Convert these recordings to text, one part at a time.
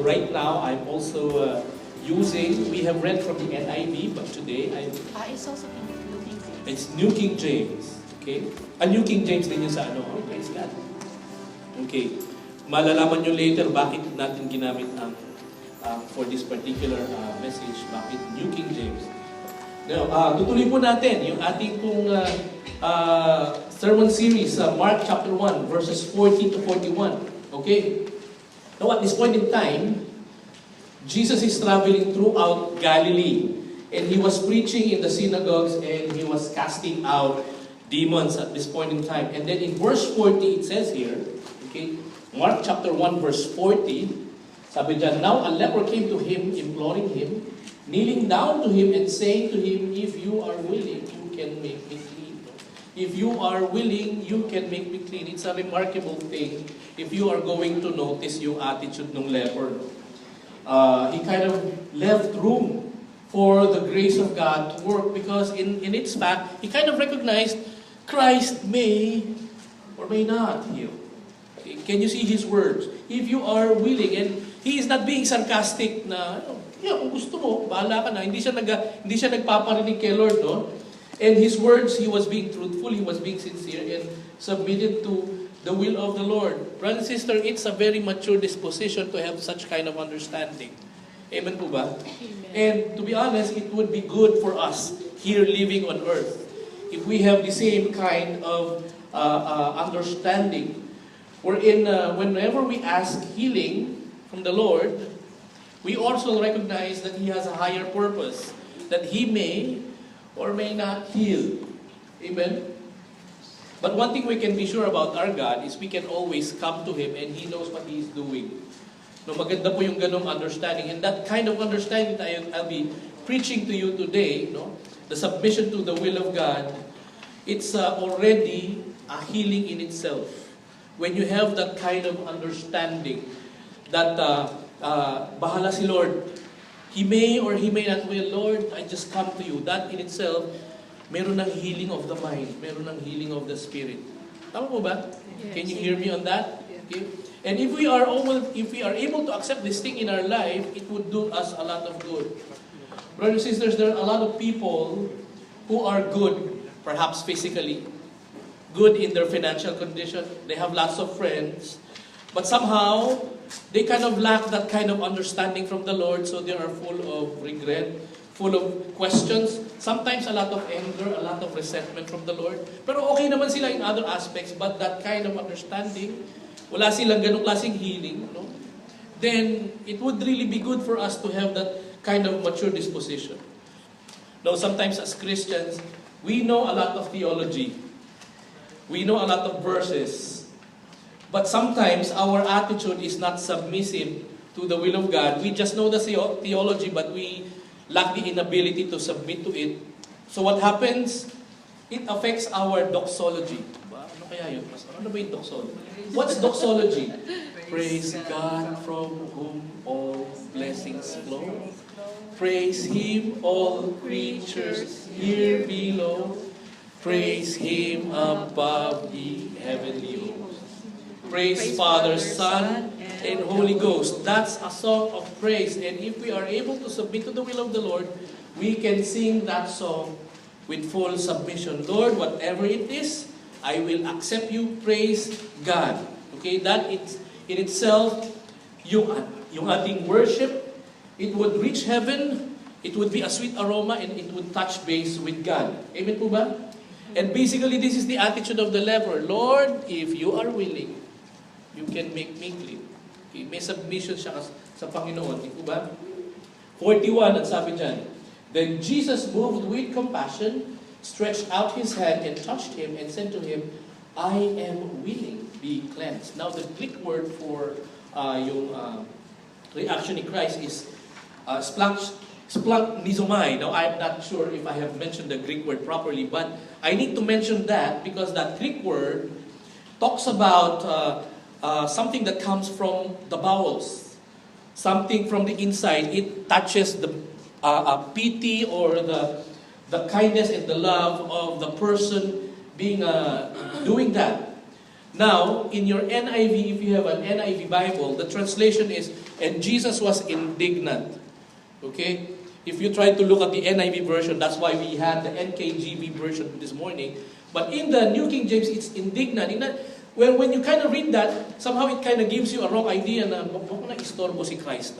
right now, I'm also using, we have read from the NIV, but today It's also in New King James. it's New King James. Okay? New King James din yun sa ano. Oh, praise God. Okay. Malalaman nyo later bakit natin ginamit ang for this particular message, bakit New King James. Now, tutuloy po natin yung ating pong sermon series, Mark chapter 1, verses 40 to 41. Okay? Now, at this point in time, Jesus is traveling throughout Galilee. And He was preaching in the synagogues and He was casting out demons at this point in time. And then in verse 40, it says here, okay, Mark chapter 1, verse 40, sabi dyan, now a leper came to Him, imploring Him, kneeling down to Him and saying to Him, if you are willing, you can make me clean. If you are willing, you can make me clean. It's a remarkable thing if you are going to notice yung attitude ng leper. He kind of left room for the grace of God to work because in its fact, he kind of recognized Christ may or may not heal. Okay, can you see his words? If you are willing, and he is not being sarcastic na, kung gusto mo, bahala ka na. Hindi siya nagpaparinig kay Lord, no? And his words, he was being truthful, he was being sincere, and submitted to the will of the Lord. Brother and sister, it's a very mature disposition to have such kind of understanding. Amen po ba? Amen. And to be honest, it would be good for us here living on earth if we have the same kind of understanding. Wherein, whenever we ask healing from the Lord, we also recognize that He has a higher purpose, that He may or may not heal. Amen? But one thing we can be sure about our God is we can always come to Him and He knows what He is doing. No, maganda po yung ganong understanding. And that kind of understanding that I'll be preaching to you today, no, the submission to the will of God, it's already a healing in itself. When you have that kind of understanding that bahala si Lord, He may or He may not will, Lord, I just come to you. That in itself, meron ng healing of the mind, meron ng healing of the spirit. Tama po ba? Yes. Can you hear me on that? Okay. And if we are able to accept this thing in our life, it would do us a lot of good. Brothers and sisters, there are a lot of people who are good, perhaps physically, good in their financial condition. They have lots of friends, but somehow they kind of lack that kind of understanding from the Lord, so they are full of regret, full of questions, sometimes a lot of anger, a lot of resentment from the Lord. Pero okay naman sila in other aspects, but that kind of understanding, wala silang ganong klaseng healing, no? Then it would really be good for us to have that kind of mature disposition. Now, sometimes as Christians, we know a lot of theology. We know a lot of verses. But sometimes our attitude is not submissive to the will of God. We just know the theology, but we lack the inability to submit to it. So what happens? It affects our doxology. Ano kaya yun? Ano ba yung doxology? What's doxology? Praise God from whom all blessings flow. Praise Him, all creatures here below. Praise Him above the heavenly hosts. Praise Father, Son, and Holy Ghost. That's a song of praise. And if we are able to submit to the will of the Lord, we can sing that song with full submission. Lord, whatever it is, I will accept you. Praise God. Okay, that it's in itself, yung ating worship, it would reach heaven, it would be a sweet aroma, and it would touch base with God. Amen po ba? And basically, this is the attitude of the leper. Lord, if you are willing, you can make me clean. Okay, may submission siya sa Panginoon. Di po ba? 41, ang sabi dyan, then Jesus, moved with compassion, stretched out His hand and touched him and said to him, I am willing, be cleansed. Now, the Greek word for yung reaction ni Christ is splanchnizomai. Now, I'm not sure if I have mentioned the Greek word properly, but I need to mention that because that Greek word talks about something that comes from the bowels, something from the inside. It touches the pity or the kindness and the love of the person being doing that. Now, in your NIV, if you have an NIV Bible, the translation is, And Jesus was indignant. Okay? If you try to look at the NIV version, that's why we had the NKJV version this morning. But in the New King James, it's indignant. When you kind of read that, somehow it kind of gives you a wrong idea na mukhang na-istorbo si Christ.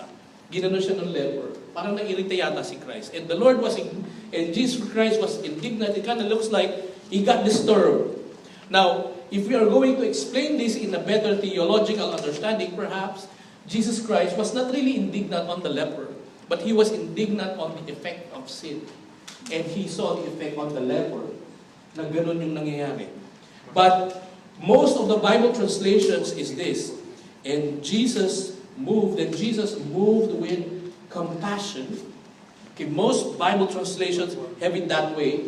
Ginano siya ng leper. Parang na-irita yata si Christ. And the Lord and Jesus Christ was indignant. It kind of looks like he got disturbed. Now, if we are going to explain this in a better theological understanding, perhaps, Jesus Christ was not really indignant on the leper, but he was indignant on the effect of sin. And he saw the effect on the leper na ganun yung nangyayari. But most of the Bible translations is this, and Jesus moved with compassion. Okay, most Bible translations have it that way.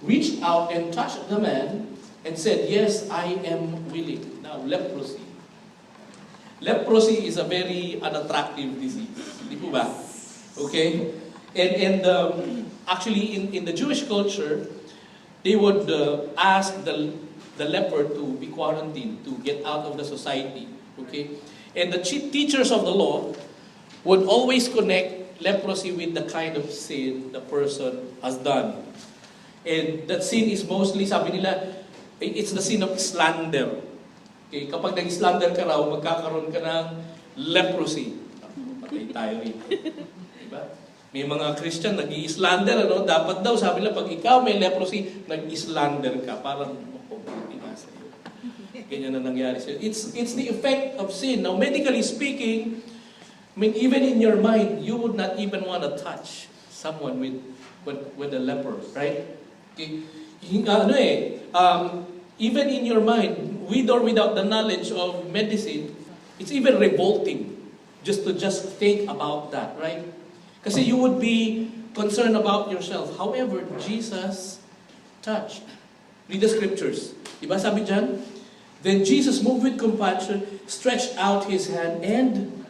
Reached out and touched the man and said, "Yes, I am willing." Now, leprosy. Leprosy is a very unattractive disease. Di po ba? Okay? And actually, in the Jewish culture, they would ask the leper to be quarantined, to get out of the society. Okay? And the chief teachers of the law would always connect leprosy with the kind of sin the person has done. And that sin is mostly, sabi nila, it's the sin of slander. Okay? Kapag nag-slander ka raw, magkakaroon ka ng leprosy. Patay tayo rito. Diba? May mga Christian nag-i-slander, ano? Dapat daw, sabi nila, pag ikaw may leprosy, nag-i-slander ka. Parang, ganyan na nangyari sa'yo. It's the effect of sin. Now, medically speaking, I mean, even in your mind, you would not even want to touch someone with a leper, right? Okay. Even in your mind, with or without the knowledge of medicine, it's even revolting just to think about that, right? Kasi you would be concerned about yourself. However, Jesus touched. Read the scriptures. Diba sabi dyan? Then Jesus, moved with compassion, stretched out his hand and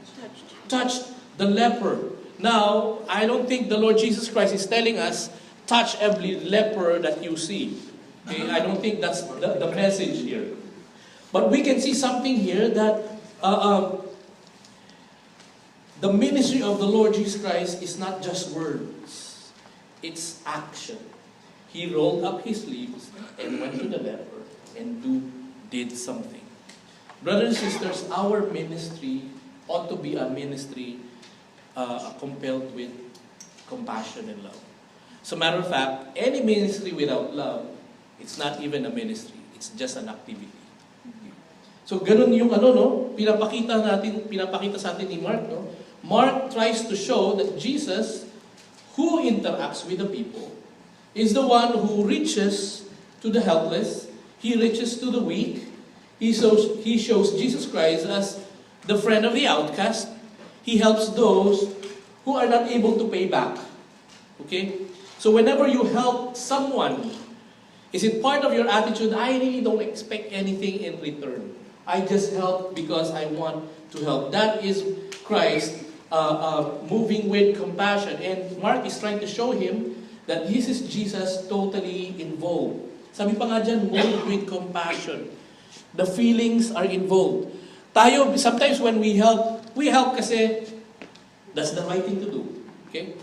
touched the leper. Now, I don't think the Lord Jesus Christ is telling us, touch every leper that you see. Okay? I don't think that's the message here. But we can see something here that the ministry of the Lord Jesus Christ is not just words. It's action. He rolled up his sleeves and went to the leper and did something. Brothers and sisters, our ministry ought to be a ministry compelled with compassion and love. As a matter of fact, any ministry without love, it's not even a ministry. It's just an activity. So ganun yung pinapakita sa atin ni Mark, no? Mark tries to show that Jesus, who interacts with the people, is the one who reaches to the helpless. He reaches to the weak. He shows Jesus Christ as the friend of the outcast. He helps those who are not able to pay back. Okay? So whenever you help someone, is it part of your attitude, I really don't expect anything in return. I just help because I want to help. That is Christ moving with compassion. And Mark is trying to show him that this is Jesus totally involved. Sabi pa nga dyan, moved with compassion. The feelings are involved. Tayo, sometimes when we help kasi that's the right thing to do. Okay?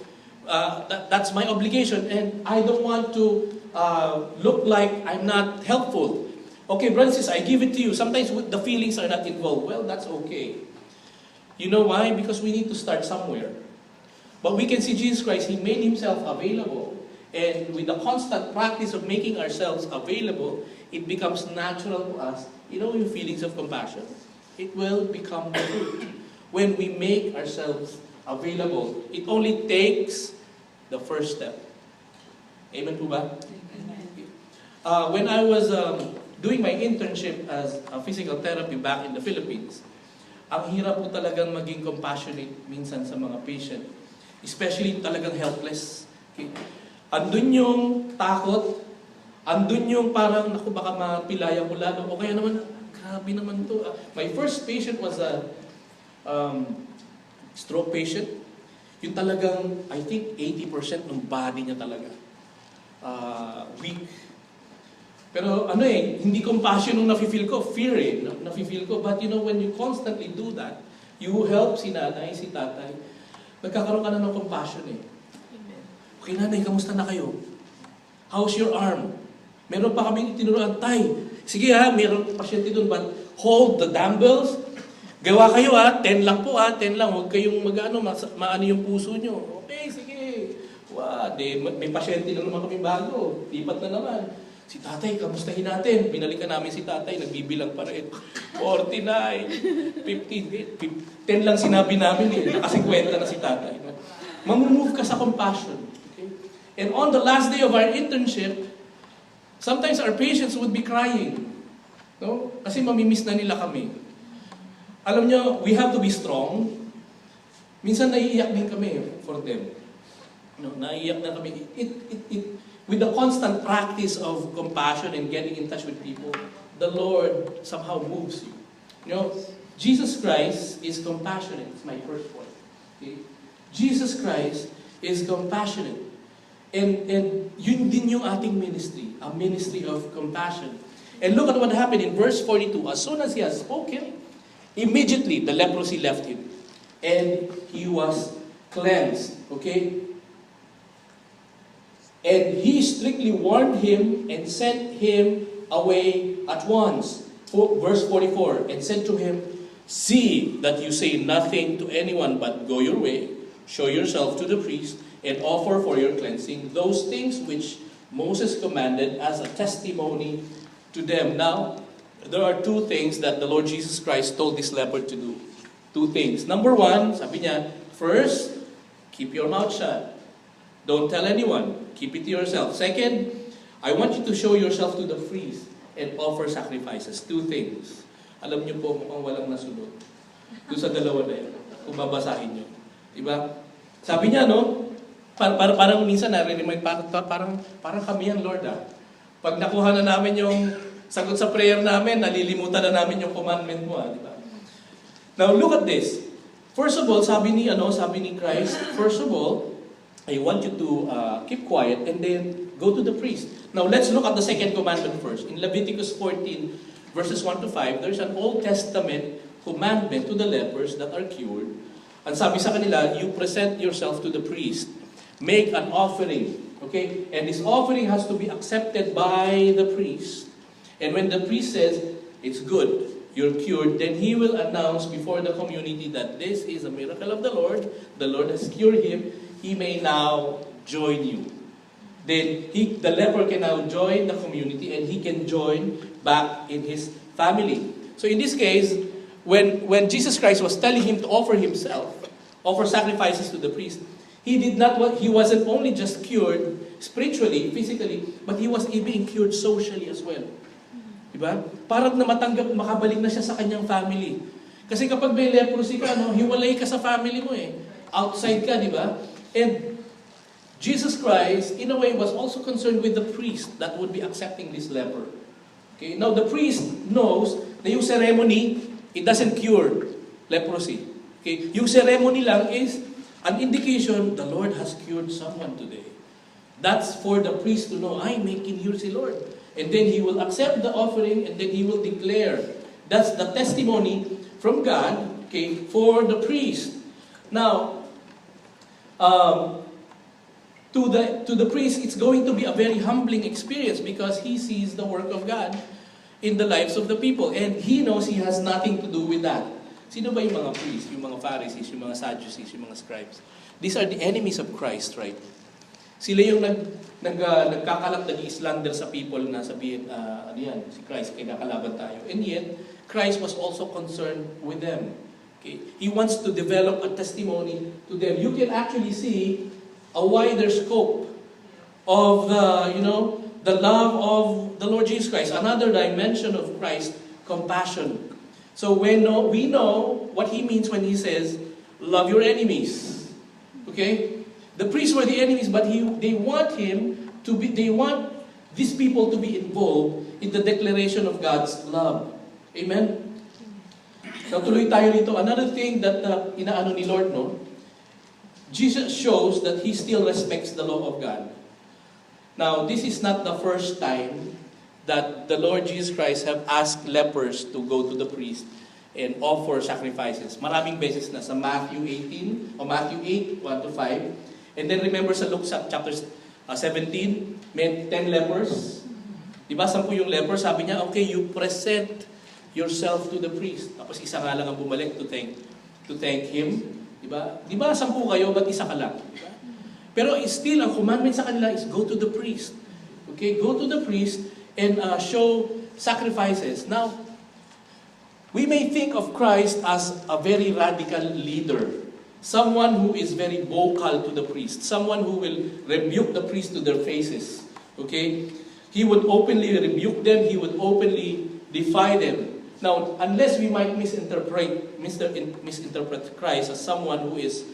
That's my obligation, and I don't want to look like I'm not helpful. Okay, brothers, I give it to you. Sometimes the feelings are not involved. Well, that's okay. You know why? Because we need to start somewhere. But we can see Jesus Christ, He made Himself available. And with the constant practice of making ourselves available, it becomes natural to us. You know, yung feelings of compassion, it will become true when we make ourselves available. It only takes the first step. Amen po ba? When I was doing my internship as a physical therapy back in the Philippines, ang hirap po talagang maging compassionate minsan sa mga patient. Especially talagang helpless. Okay? Andun yung takot, andun yung parang, naku, baka mapilaya ko lalo, o kaya naman, grabe naman to. My first patient was a stroke patient. Yung talagang, I think, 80% ng body niya talaga. Weak. Pero hindi compassion yung nafe-feel ko, fear nafe-feel ko. But you know, when you constantly do that, You help si nanay, si tatay. Magkakaroon ka na ng compassion eh. Amen. Okay nanay, kamusta na kayo? How's your arm? Meron pa kaming tinuruan, tay. Sige ha, meron pasyente doon, but hold the dumbbells. Gawa kayo ha, 10 lang po ha, 10 lang. Huwag kayong maano yung puso nyo. Okay, sige. Wow, may pasyente lang naman kami bago. Lipat na naman. Si tatay, kamustahin natin? Binalikan namin si tatay, nagbibilang pa rin. 49, 15, 10 lang sinabi namin eh. Nakasikwenta na si tatay. No? Mamumove ka sa compassion. Okay? And on the last day of our internship, sometimes our patients would be crying. No? Kasi mamimiss na nila kami. Alam nyo, we have to be strong. Minsan naiiyak din kami for them. No, naiiyak na kami. With the constant practice of compassion and getting in touch with people, the Lord somehow moves you. You know, Jesus Christ is compassionate. It's my first point. Okay? Jesus Christ is compassionate. And yun din yung ating ministry, a ministry of compassion. And look at what happened in verse 42. As soon as he has spoken, immediately the leprosy left him. And he was cleansed. Okay? And he strictly warned him and sent him away at once. Verse 44, and said to him, see that you say nothing to anyone, but go your way, show yourself to the priest, and offer for your cleansing those things which Moses commanded as a testimony to them. Now, there are two things that the Lord Jesus Christ told this leper to do. Two things. Number one, sabi niya, first, keep your mouth shut. Don't tell anyone. Keep it to yourself. Second, I want you to show yourself to the priest and offer sacrifices. Two things. Alam niyo po, mukhang walang nasunod. Doon sa dalawa na yun. Kung babasahin niyo. Diba? Sabi niya, no? Parang minsan narinig, parang kami yan, Lord, ah. Pag nakuha na namin yung sagot sa prayer namin, nalilimutan na namin yung commandment mo, ah. Diba? Now, look at this. First of all, sabi ni Christ, first of all, I want you to keep quiet and then go to the priest. Now, let's look at the second commandment first. In Leviticus 14, verses 1 to 5, there's an Old Testament commandment to the lepers that are cured. And sabi sa kanila, you present yourself to the priest. Make an offering. Okay? And this offering has to be accepted by the priest. And when the priest says, it's good, you're cured, then he will announce before the community that this is a miracle of the Lord has cured him, he may now join you. Then the leper can now join the community and he can join back in his family. So in this case, when Jesus Christ was telling him to offer himself, offer sacrifices to the priest, he wasn't only just cured spiritually, physically, but he was being cured socially as well. Diba? Parang na makabalik na siya sa kanyang family. Kasi kapag may leprosy ka, hiwalay ka sa family mo eh. Outside ka, di ba? And Jesus Christ, in a way, was also concerned with the priest that would be accepting this leper. Okay? Now, the priest knows na yung ceremony, it doesn't cure leprosy. Okay? Yung ceremony lang is an indication the Lord has cured someone today. That's for the priest to know, ay, may kinure si Lord. And then he will accept the offering and then he will declare. That's the testimony from God, okay, for the priest. Now, to the priest, it's going to be a very humbling experience because he sees the work of God in the lives of the people. And he knows he has nothing to do with that. Sino ba yung mga priests, yung mga Pharisees, yung mga Sadducees, yung mga scribes? These are the enemies of Christ, right? Sila yung nagkakalat, nag-islander sa people na sabihin, si Christ, kaya kakalaban tayo. And yet, Christ was also concerned with them. Okay? He wants to develop a testimony to them. You can actually see a wider scope of the love of the Lord Jesus Christ. Another dimension of Christ's compassion. So we know what he means when he says, love your enemies. Okay? The priests were the enemies, but they want these people to be involved in the declaration of God's love. Amen? So tuloy tayo rito. Another thing that inaano ni Lord, Jesus shows that he still respects the law of God. Now, this is not the first time that the Lord Jesus Christ have asked lepers to go to the priest and offer sacrifices. Maraming beses na sa Matthew 18 o Matthew 8, 1 to 5. And then remember sa Luke chapter 17, may 10 lepers. Diba, 10 yung lepers, sabi niya, okay, you present yourself to the priest. Tapos isa nga lang ang bumalik to thank him. Diba? Diba 10 kayo, ba't isa ka lang? Diba? Pero still, ang commandment sa kanila is go to the priest. Okay, go to the priest and show sacrifices. Now, we may think of Christ as a very radical leader. Someone who is very vocal to the priest. Someone who will rebuke the priest to their faces. Okay? He would openly rebuke them. He would openly defy them. Now, unless we might misinterpret Christ as someone who is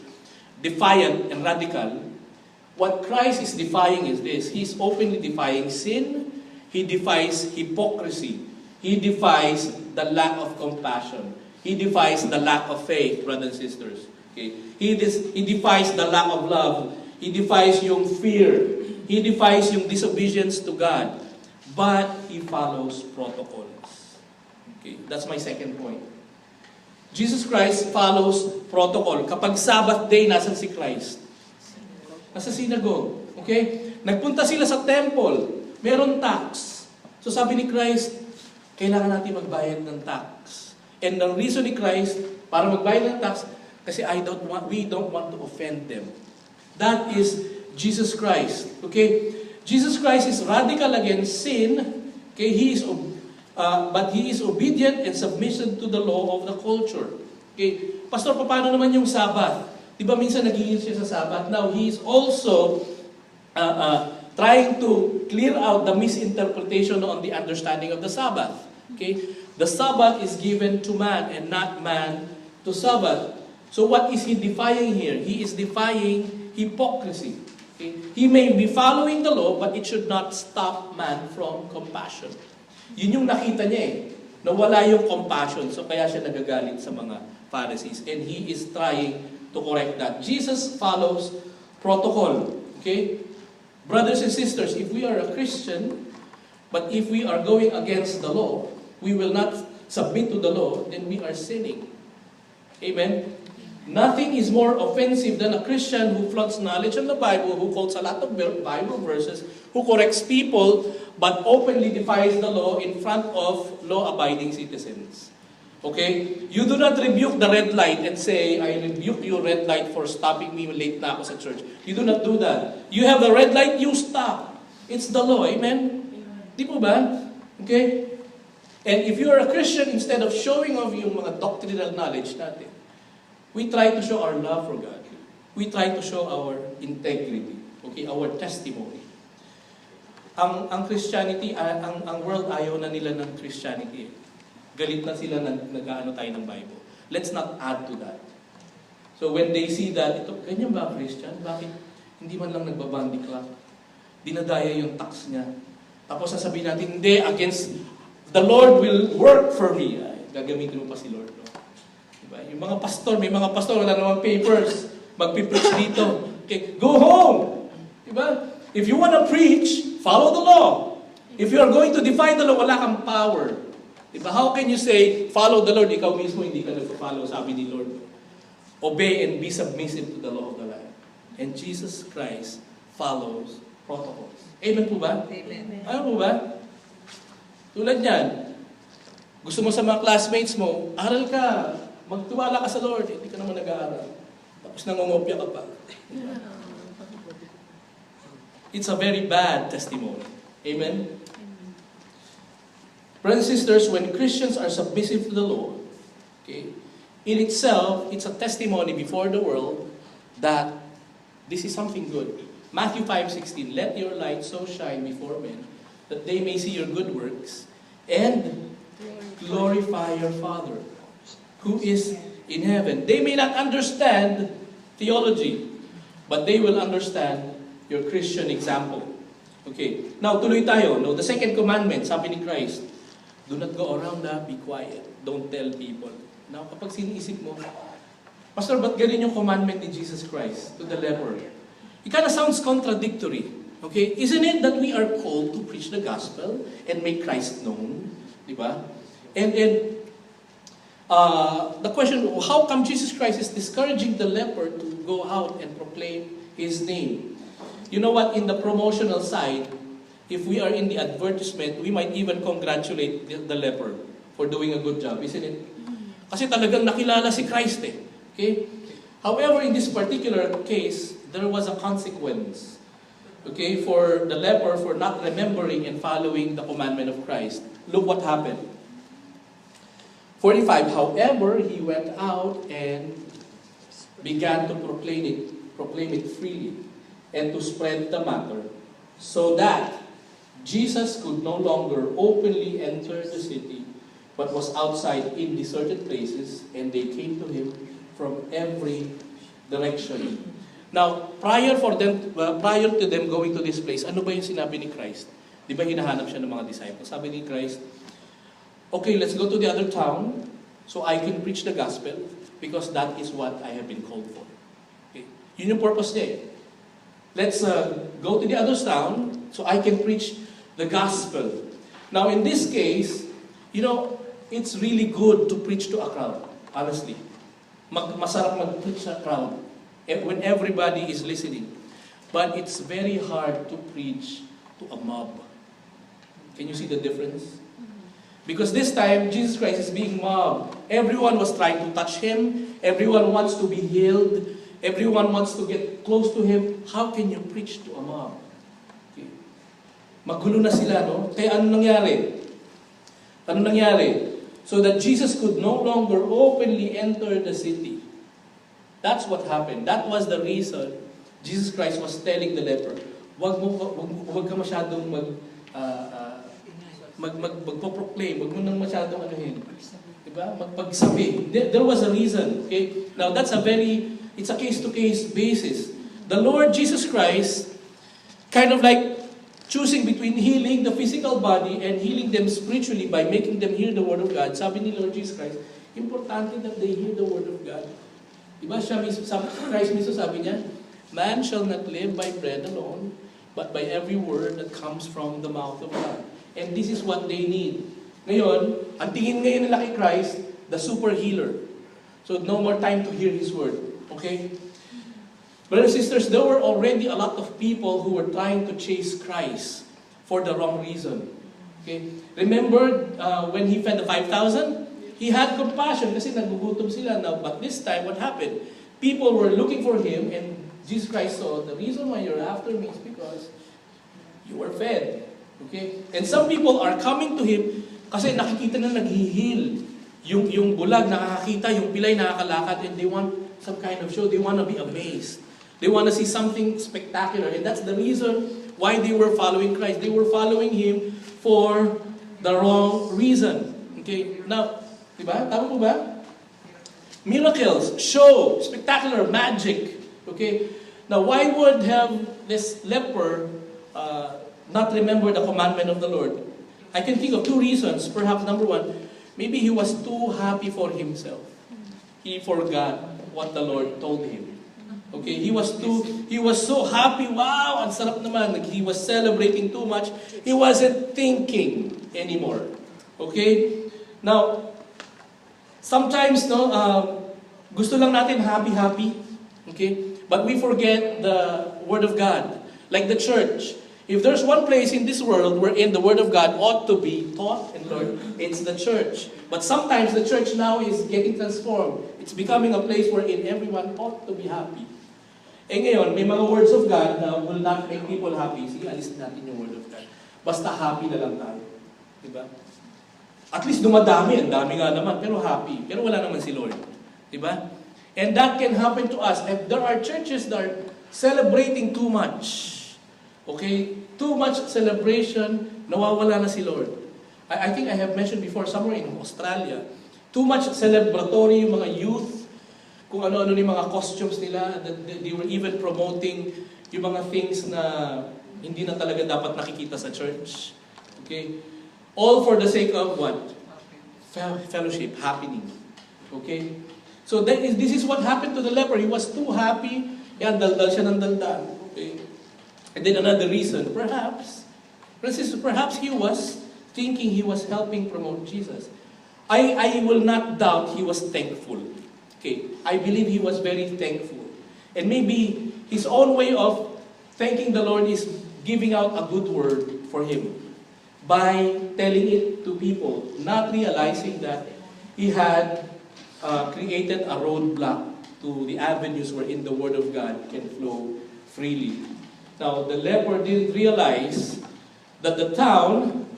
defiant and radical, what Christ is defying is this. He is openly defying sin. He defies hypocrisy. He defies the lack of compassion. He defies the lack of faith, brothers and sisters. Okay? He defies the lack of love. He defies yung fear. He defies yung disobedience to God. But he follows protocols. Okay? That's my second point. Jesus Christ follows protocol. Kapag Sabbath day, nasan si Christ? Nasa synagogue. Okay? Nagpunta sila sa temple. Meron tax. So sabi ni Christ, kailangan natin magbayad ng tax. And the reason ni Christ para magbayad ng tax, kasi we don't want to offend them. That is Jesus Christ. Okay? Jesus Christ is radical against sin. Okay? But he is obedient and submission to the law of the culture. Okay? Pastor, paano naman yung Sabbath? Di ba minsan nagigil siya sa Sabbath? Now, he is also trying to clear out the misinterpretation on the understanding of the Sabbath. Okay? The Sabbath is given to man and not man to Sabbath. So what is he defying here? He is defying hypocrisy. Okay? He may be following the law, but it should not stop man from compassion. Yun yung nakita niya eh. Nawala yung compassion. So kaya siya nagagalit sa mga Pharisees. And he is trying to correct that. Jesus follows protocol. Okay? Brothers and sisters, if we are a Christian, but if we are going against the law, we will not submit to the law, then we are sinning. Amen? Nothing is more offensive than a Christian who flaunts knowledge of the Bible, who quotes a lot of Bible verses, who corrects people, but openly defies the law in front of law-abiding citizens. Okay? You do not rebuke the red light and say, I rebuke you, red light, for stopping me late na ako sa church. You do not do that. You have the red light, you stop. It's the law. Amen? Di po ba? Okay? And if you are a Christian, instead of showing off yung mga doctrinal knowledge natin, we try to show our love for God. We try to show our integrity. Okay? Our testimony. Ang Christianity, ang world ayaw na nila ng Christianity. Galit na sila nag-aano tayo ng Bible. Let's not add to that. So when they see that, ito, ganyan ba Christian? Bakit hindi man lang nagbabandi clock? Dinadaya yung tax niya. Tapos sasabihin natin, hindi, against, the Lord will work for me. Ay, gagamitin mo pa si Lord. No? Diba? Yung mga pastor, may mga pastor, wala namang papers. Magpipreach dito. Okay, go home! Diba? If you want to preach, follow the law. If you are going to defy the law, wala kang power. Diba? How can you say, follow the Lord? Ikaw mismo hindi ka nagpa-follow, sabi ni Lord. Obey and be submissive to the law of the land. And Jesus Christ follows protocols. Amen po ba? Amen. Ano po ba? Tulad niyan, gusto mo sa mga classmates mo, aral ka, magtiwala ka sa Lord, hindi ka naman nag-aaral. Tapos nangungopia ka pa. It's a very bad testimony. Amen? Brothers and sisters, when Christians are submissive to the law, okay, in itself, it's a testimony before the world that this is something good. Matthew 5:16, let your light so shine before men that they may see your good works and glorify your Father who is in heaven. They may not understand theology, but they will understand your Christian example. Okay, now tuloy tayo. No, the second commandment, sabi ni Christ, do not go around, be quiet. Don't tell people. Now, kapag siniisip mo, Pastor, ba't ganun yung commandment ni Jesus Christ to the leper? It kind of sounds contradictory. Okay? Isn't it that we are called to preach the gospel and make Christ known? Di ba? And the question, how come Jesus Christ is discouraging the leper to go out and proclaim His name? You know what, in the promotional side, if we are in the advertisement, we might even congratulate the leper for doing a good job, isn't it? Kasi talagang nakilala si Christ eh. Okay? However, in this particular case, there was a consequence. Okay, for the leper for not remembering and following the commandment of Christ. Look what happened. 45, however, he went out and began to proclaim it freely, and to spread the matter, so that Jesus could no longer openly enter the city, but was outside in deserted places, and they came to him from every direction. Now, prior to them going to this place, ano ba yung sinabi ni Christ? Di ba hinahanap siya ng mga disciples? Sabi ni Christ, okay, let's go to the other town so I can preach the gospel because that is what I have been called for. Okay? Yun yung purpose niya eh. Let's go to the other town so I can preach the gospel. Now, in this case, you know, it's really good to preach to a crowd, honestly. Masarap mag-preach sa crowd when everybody is listening. But it's very hard to preach to a mob. Can you see the difference? Because this time, Jesus Christ is being mobbed. Everyone was trying to touch Him. Everyone wants to be healed. Everyone wants to get close to Him. How can you preach to a mob? Okay. Magulo na sila, no? Kaya ano nangyari? Ano nangyari? So that Jesus could no longer openly enter the city. That's what happened. That was the reason Jesus Christ was telling the leper, wag ka masyadong magpo-proclaim, wag mo nang masyadong anuhin. Diba? Magpagsabi. There was a reason. Okay? Now, it's a case-to-case basis. The Lord Jesus Christ, kind of like choosing between healing the physical body and healing them spiritually by making them hear the Word of God. Sabi ni Lord Jesus Christ, importante that they hear the Word of God. Diba? Christ mismo sabi niya, man shall not live by bread alone, but by every word that comes from the mouth of God. And this is what they need. Ngayon, ang tingin ngayon nila kay Christ, the super healer. So no more time to hear His word. Okay? Brothers and sisters, there were already a lot of people who were trying to chase Christ for the wrong reason. Okay? Remember when He fed the 5,000? He had compassion kasi nagugutom sila. Now, but this time, what happened? People were looking for Him, and Jesus Christ saw, the reason why you're after me is because you were fed. Okay? And some people are coming to Him kasi nakikita na nag-heal. Yung bulag nakakakita, yung pilay nakakalakad, and they want some kind of show. They want to be amazed. They want to see something spectacular. And that's the reason why they were following Christ. They were following Him for the wrong reason. Okay? Now, diba? Tama po ba? Miracles, show, spectacular, magic. Okay? Now, why would have this leper not remember the commandment of the Lord? I can think of two reasons. Perhaps number one, maybe he was too happy for himself. He forgot what the Lord told him. Okay, he was so happy. Wow, ang sarap naman. He was celebrating too much. He wasn't thinking anymore. Okay? Now, sometimes gusto lang natin happy. Okay? But we forget the Word of God. Like the church. If there's one place in this world wherein the Word of God ought to be taught and learned, it's the church. But sometimes the church now is getting transformed. It's becoming a place wherein everyone ought to be happy. Eh ngayon, may mga words of God na will not make people happy. Sige, alisin natin yung Word of God. Basta happy na lang tayo. Diba? At least dumadami. Ang dami nga naman. Pero happy. Pero wala naman si Lord. Diba? And that can happen to us. If there are churches that are celebrating too much, okay, too much celebration, nawawala na si Lord. I think I have mentioned before, somewhere in Australia, too much celebratory yung mga youth, kung ano-ano yung mga costumes nila, that they were even promoting yung mga things na hindi na talaga dapat nakikita sa church. Okay? All for the sake of what? Fellowship, happening. Okay? So this is what happened to the leper. He was too happy. Yan, daldal siya ng daldal. Okay? And then another reason, perhaps he was thinking he was helping promote Jesus. I will not doubt he was thankful. Okay, I believe he was very thankful. And maybe his own way of thanking the Lord is giving out a good word for him by telling it to people, not realizing that he had created a roadblock to the avenues wherein the Word of God can flow freely. Now, the leper didn't realize that the town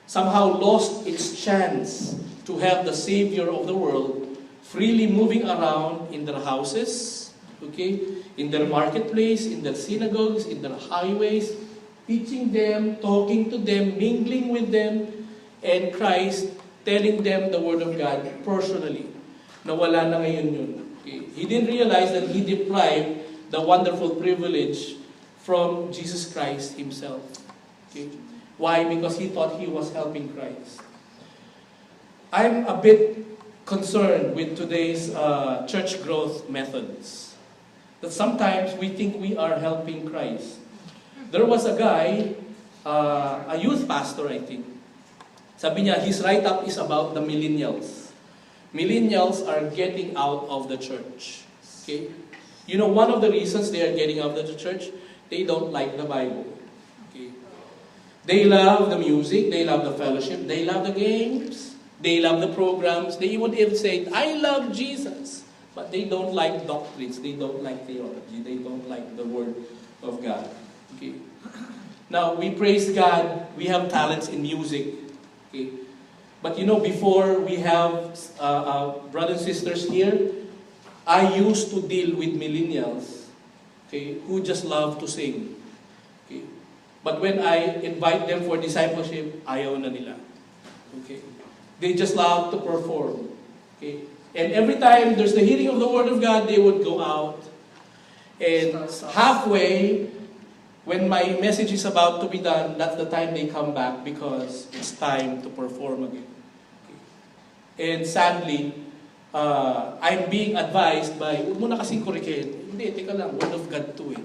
somehow lost its chance to have the Savior of the world freely moving around in their houses, okay, in their marketplace, in their synagogues, in their highways, teaching them, talking to them, mingling with them, and Christ telling them the Word of God personally. Nawala na ngayon yun. Okay. He didn't realize that he deprived the wonderful privilege from Jesus Christ himself. Okay. Why? Because he thought he was helping Christ. I'm a bit concerned with today's church growth methods. That sometimes we think we are helping Christ. There was a guy, a youth pastor I think. Sabi niya, his write-up is about the millennials. Millennials are getting out of the church. Okay? You know, one of the reasons they are getting out of the church, they don't like the Bible. Okay? They love the music, they love the fellowship, they love the games, they love the programs. They would even say, I love Jesus. But they don't like doctrines, they don't like theology, they don't like the Word of God. Okay? Now, we praise God, we have talents in music. Okay? But you know, before we have brothers and sisters here, I used to deal with millennials, okay, who just love to sing. Okay? But when I invite them for discipleship, ayaw na nila. Okay? They just love to perform. Okay? And every time there's the hearing of the Word of God, they would go out. And halfway, when my message is about to be done, that's the time they come back because it's time to perform again. Okay. And sadly, I'm being advised by, huwag mo na kasing kurikin. Hindi, teka lang, Word of God to eh.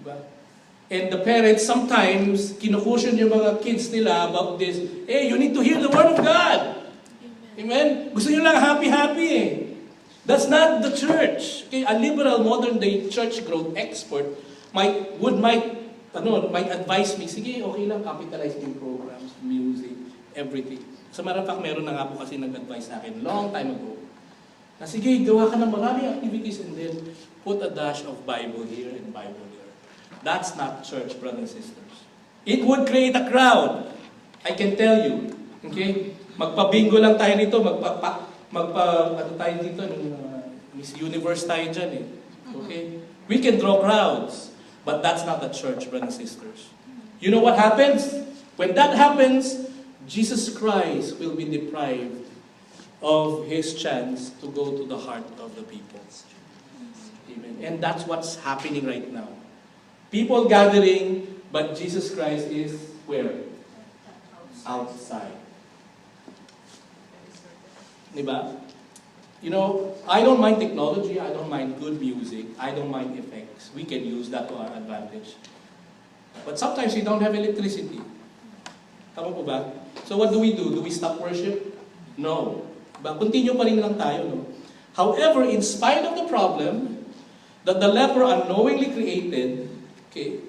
Diba? And the parents sometimes, kinukusyon yung mga kids nila about this. Hey, you need to hear the Word of God. Amen? Gusto nyo lang happy-happy eh. That's not the church. Okay? A liberal modern-day church growth expert might advise me, sige, okay lang, capitalize yung programs, music, everything. Sa matter of fact, meron na nga po kasi nag-advise sa akin long time ago. Na sige, gawa ka ng maraming activities and then put a dash of Bible here and Bible there. That's not church, brothers and sisters. It would create a crowd. I can tell you. Okay? Magpa-bingo lang tayo nito, ano tayo dito, Miss Universe tayo dyan eh. Okay? We can draw crowds. But that's not the church, brothers and sisters. You know what happens? When that happens, Jesus Christ will be deprived of His chance to go to the heart of the people. Amen. And that's what's happening right now. People gathering, but Jesus Christ is where? Outside. Diba? You know, I don't mind technology, I don't mind good music, I don't mind effects. We can use that to our advantage. But sometimes we don't have electricity. Tama po ba? So what do? Do we stop worship? No. But continue pa rin lang tayo, no? However, in spite of the problem that the leper unknowingly created, okay,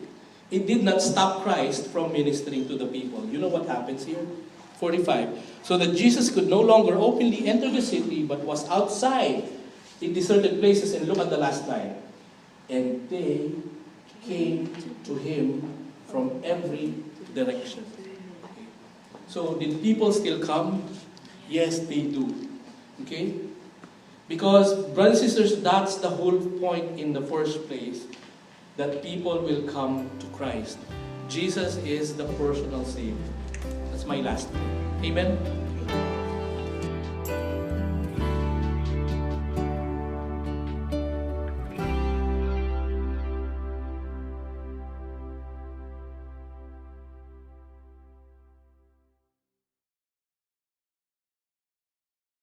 it did not stop Christ from ministering to the people. You know what happens here? 45. So that Jesus could no longer openly enter the city, but was outside in deserted places. And look at the last line. And they came to him from every direction. Okay. So did people still come? Yes, they do. Okay? Because, brothers and sisters, that's the whole point in the first place. That people will come to Christ. Jesus is the personal Savior. That's my last point. Amen?